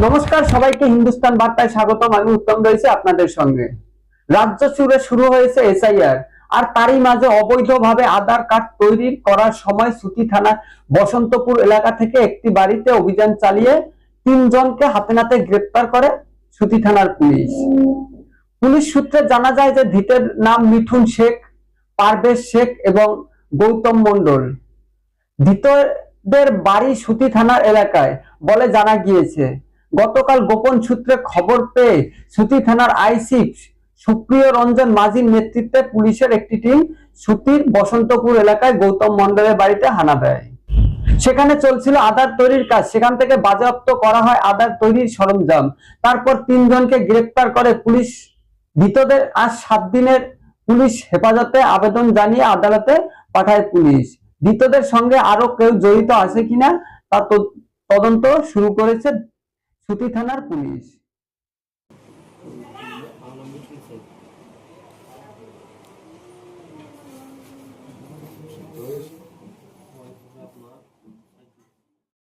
নমস্কার, সবাইকে হিন্দুস্তান বার্তায় স্বাগতম। আমি উত্তম রয়েছে আপনাদের সঙ্গে। রাজ্য জুড়ে শুরু হয়েছে এসআইআর, আর তারই মাঝে অবৈধভাবে আধার কার্ড তৈরি করার সময় সুতি থানার বসন্তপুর এলাকা থেকে একটি বাড়িতে অভিযান চালিয়ে 3 জনকে হাতে নাতে গ্রেপ্তার করে সুতি থানার পুলিশ। পুলিশ সূত্রে জানা যায় যে ধৃতের নাম মিঠুন শেখ, পারভেজ শেখ এবং গৌতম মণ্ডল। ধৃতদের বাড়ি সুতি থানার এলাকায় বলে জানা গিয়েছে। গতকাল গোপন সূত্রে খবর পেয়ে সুতি থানার আইসি সুপ্রিয় রঞ্জন মাঝির নেতৃত্বে পুলিশের একটি টিম সুতির বসন্তপুর এলাকায় গৌতম মণ্ডলের বাড়িতে হানা দেয়। সেখানে চলছিল আধার তৈরির কাজ। সেখান থেকে বাজেয়াপ্ত করা হয় আধার তৈরির সরঞ্জাম। তারপর 3 জনকে গ্রেপ্তার করে পুলিশ। ধৃতদের আজ 7 দিনের পুলিশ হেফাজতে আবেদন জানিয়ে আদালতে পাঠায় পুলিশ। ধৃতদের সঙ্গে আরো কেউ জড়িত আছে কিনা তা তদন্ত শুরু করেছে সুতি থানার পুলিশ।